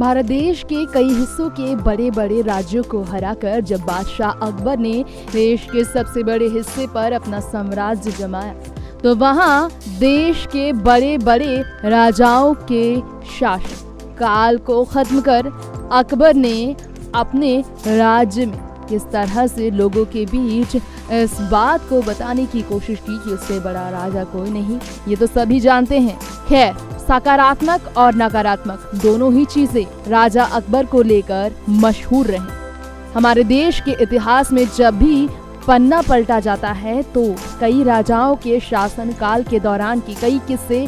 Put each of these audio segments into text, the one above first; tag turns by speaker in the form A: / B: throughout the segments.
A: भारत देश के कई हिस्सों के बड़े बड़े राज्यों को हराकर जब बादशाह अकबर ने देश के सबसे बड़े हिस्से पर अपना साम्राज्य जमाया तो वहां देश के बड़े बड़े राजाओं के शासन काल को खत्म कर अकबर ने अपने राज्य में किस तरह से लोगों के बीच इस बात को बताने की कोशिश की कि उससे बड़ा राजा कोई नहीं, ये तो सभी जानते हैं। खैर, सकारात्मक और नकारात्मक दोनों ही चीजें राजा अकबर को लेकर मशहूर रही। हमारे देश के इतिहास में जब भी पन्ना पलटा जाता है तो कई राजाओं के शासन काल के दौरान की कई किस्से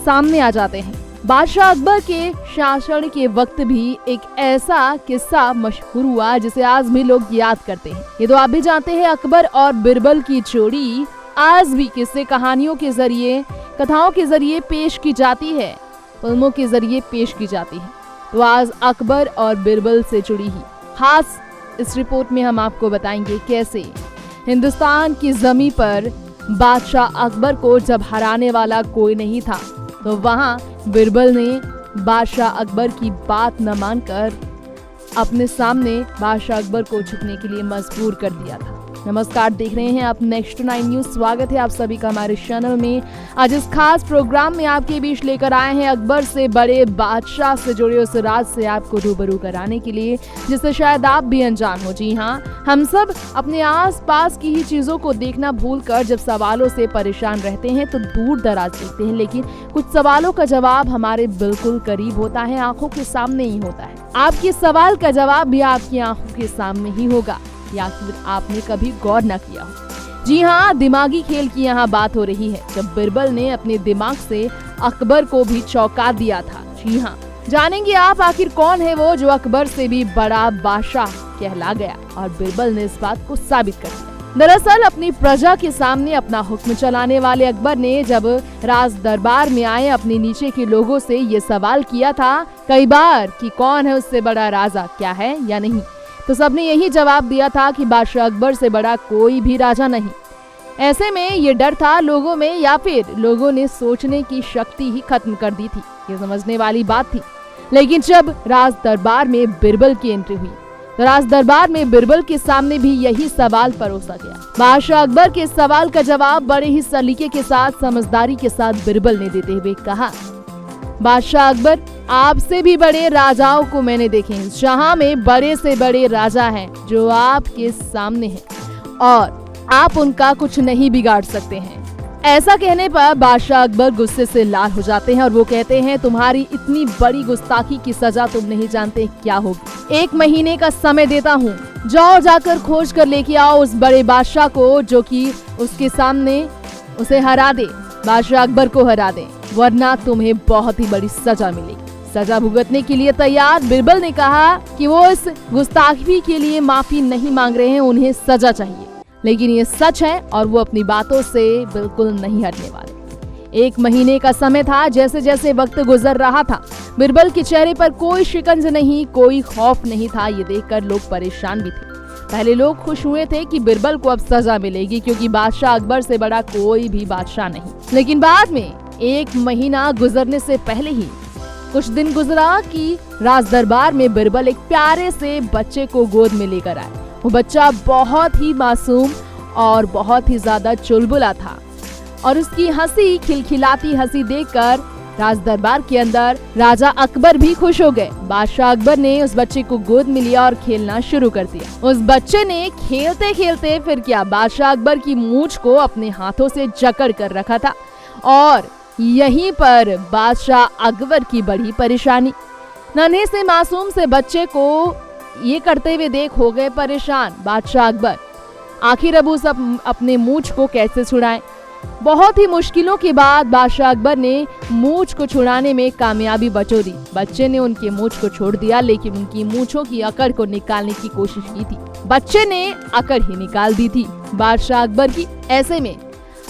A: सामने आ जाते हैं। बादशाह अकबर के शासन के वक्त भी एक ऐसा किस्सा मशहूर हुआ जिसे आज भी लोग याद करते हैं। ये तो आप भी जानते हैं, अकबर और बिरबल की जोड़ी आज भी किस्से कहानियों के जरिए, कथाओं के जरिए पेश की जाती है, फिल्मों के जरिए पेश की जाती है। तो आज अकबर और बिरबल से जुड़ी ही खास इस रिपोर्ट में हम आपको बताएंगे कैसे हिंदुस्तान की जमीन पर बादशाह अकबर को जब हराने वाला कोई नहीं था तो वहां बिरबल ने बादशाह अकबर की बात न मानकर अपने सामने बादशाह अकबर को झुकने के लिए मजबूर कर दिया था। नमस्कार, देख रहे हैं आप नेक्स्ट 9 न्यूज। स्वागत है आप सभी का हमारे चैनल में। आज इस खास प्रोग्राम में आपके बीच लेकर आए हैं अकबर से बड़े बादशाह से जुड़े उस राज से आपको रूबरू कराने के लिए जिससे शायद आप भी अनजान हो। जी हाँ, हम सब अपने आस पास की ही चीजों को देखना भूलकर जब सवालों से परेशान रहते हैं तो दूर दराज देखते हैं, लेकिन कुछ सवालों का जवाब हमारे बिल्कुल करीब होता है, आंखों के सामने ही होता है। आपके सवाल का जवाब भी आपकी आंखों के सामने ही होगा, या फिर आपने कभी गौर न किया हो। जी हाँ, दिमागी खेल की यहाँ बात हो रही है जब बिरबल ने अपने दिमाग से अकबर को भी चौंका दिया था। जी हाँ, जानेंगे आप आखिर कौन है वो जो अकबर से भी बड़ा बादशाह कहला गया और बिरबल ने इस बात को साबित कर दिया। दरअसल अपनी प्रजा के सामने अपना हुक्म चलाने वाले अकबर ने जब राज दरबार में आए अपने नीचे के लोगों से ये सवाल किया था कई बार कि कौन है उससे बड़ा राजा, क्या है या नहीं, तो सबने यही जवाब दिया था कि बादशाह अकबर से बड़ा कोई भी राजा नहीं। ऐसे में ये डर था लोगों में या फिर लोगों ने सोचने की शक्ति ही खत्म कर दी थी, ये समझने वाली बात थी। लेकिन जब राज दरबार में बिरबल की एंट्री हुई तो राज दरबार में बिरबल के सामने भी यही सवाल परोसा गया। बादशाह अकबर के सवाल का जवाब बड़े ही सलीके के साथ, समझदारी के साथ बिरबल ने देते हुए कहा, बादशाह अकबर, आपसे भी बड़े राजाओं को मैंने देखे हैं। जहां में बड़े से बड़े राजा हैं जो आपके सामने हैं और आप उनका कुछ नहीं बिगाड़ सकते हैं। ऐसा कहने पर बादशाह अकबर गुस्से से लाल हो जाते हैं और वो कहते हैं, तुम्हारी इतनी बड़ी गुस्ताखी की सजा तुम नहीं जानते क्या होगी। 1 महीने का समय देता हूँ, जाओ जाकर खोज कर लेके आओ उस बड़े बादशाह को जो कि उसके सामने उसे हरा दे, बादशाह अकबर को हरा दे, वरना तुम्हें बहुत ही बड़ी सजा मिलेगी। सजा भुगतने के लिए तैयार बिरबल ने कहा कि वो इस गुस्ताखी के लिए माफी नहीं मांग रहे हैं, उन्हें सजा चाहिए। लेकिन ये सच है और वो अपनी बातों से बिल्कुल नहीं हटने वाले। 1 महीने का समय था। जैसे जैसे वक्त गुजर रहा था बिरबल के चेहरे पर कोई शिकंज नहीं, कोई खौफ नहीं था। ये देखकर लोग परेशान भी थे। पहले लोग खुश हुए थे कि बिरबल को अब सजा मिलेगी क्योंकि बादशाह अकबर से बड़ा कोई भी बादशाह नहीं। लेकिन बाद में 1 महीना गुजरने से पहले ही कुछ दिन गुजरा कि राज दरबार में बिरबल एक प्यारे से बच्चे को गोद में लेकर आए। वो बच्चा बहुत ही मासूम और बहुत ही ज्यादा चुलबुला था और उसकी हंसी, खिलखिलाती हंसी देखकर राज दरबार के अंदर राजा अकबर भी खुश हो गए। बादशाह अकबर ने उस बच्चे को गोद में लिया और खेलना शुरू कर दिया। उस बच्चे ने खेलते खेलते फिर क्या, बादशाह अकबर की मूंछ को अपने हाथों से जकड़ कर रखा था और यहीं पर बादशाह अकबर की बड़ी परेशानी। नन्हे से मासूम से बच्चे को ये करते हुए देख हो गए परेशान बादशाह अकबर। आखिर अब उस अपने मूंछ को कैसे छुड़ाएं? बहुत ही मुश्किलों के बाद बादशाह अकबर ने मूंछ को छुड़ाने में कामयाबी बटोरी। बच्चे ने उनके मूंछ को छोड़ दिया लेकिन उनकी मूंछों की अकड़ को निकालने की कोशिश की थी। बच्चे ने अकड़ ही निकाल दी थी बादशाह अकबर की। ऐसे में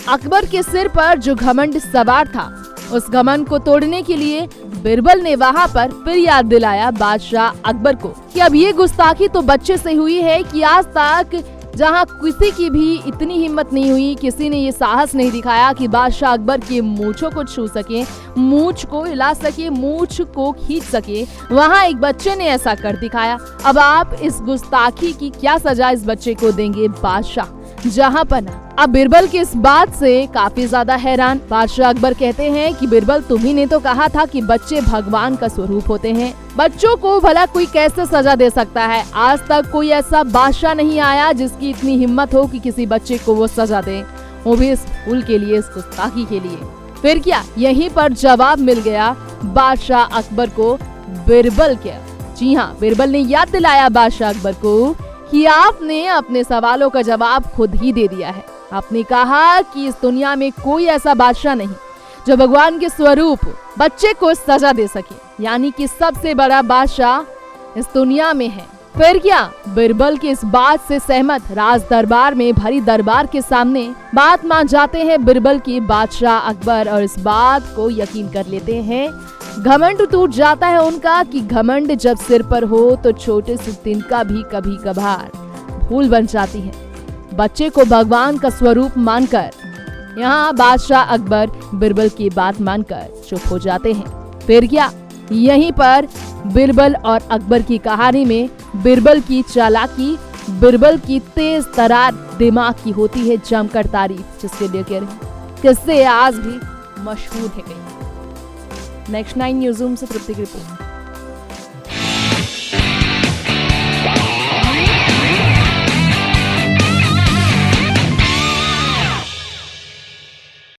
A: अकबर के सिर पर जो घमंड सवार था उस घमंड को तोड़ने के लिए बिरबल ने वहाँ पर फिर याद दिलाया बादशाह अकबर को कि अब ये गुस्ताखी तो बच्चे से हुई है कि आज तक जहां किसी की भी इतनी हिम्मत नहीं हुई, किसी ने ये साहस नहीं दिखाया कि बादशाह अकबर के मूंछों को छू सके, मूंछ को हिला सके, मूंछ को खींच सके, वहां एक बच्चे ने ऐसा कर दिखाया। अब आप इस गुस्ताखी की क्या सजा इस बच्चे को देंगे बादशाह जहांपना। अब बिरबल की इस बात से काफी ज्यादा हैरान। बादशाह अकबर कहते हैं कि बिरबल, तुम्ही ने तो कहा था कि बच्चे भगवान का स्वरूप होते हैं, बच्चों को भला कोई कैसे सजा दे सकता है? आज तक कोई ऐसा बादशाह नहीं आया जिसकी इतनी हिम्मत हो कि किसी बच्चे को वो सजा दे, वो भी इस फूल के लिए, इस गुस्ताखी के लिए। फिर क्या, यहीं पर जवाब मिल गया बादशाह अकबर को बिरबल के। जी हाँ, बिरबल ने याद दिलाया बादशाह अकबर को कि आपने अपने सवालों का जवाब खुद ही दे दिया है। आपने कहा कि इस दुनिया में कोई ऐसा बादशाह नहीं जो भगवान के स्वरूप बच्चे को सजा दे सके, यानी कि सबसे बड़ा बादशाह इस दुनिया में है। फिर क्या, बिरबल की इस बात से सहमत राज दरबार में भरी दरबार के सामने बात मान जाते हैं बिरबल की बादशाह अकबर और इस बात को यकीन कर लेते हैं। घमंड टूट जाता है उनका कि घमंड जब सिर पर हो तो छोटे से तिनका भी कभी कभार भूल बन जाती है। बच्चे को भगवान का स्वरूप मानकर यहाँ बादशाह अकबर बिरबल की बात मानकर चुप हो जाते हैं। फिर क्या, यहीं पर बिरबल और अकबर की कहानी में बिरबल की चालाकी, बिरबल की तेज तरार दिमाग की होती है जमकर तारीफ, जिसके लिए कह रहे हैं किससे आज भी मशहूर है। नेक्स्ट 9 न्यूज़ रूम से तृप्ति की रिपोर्ट।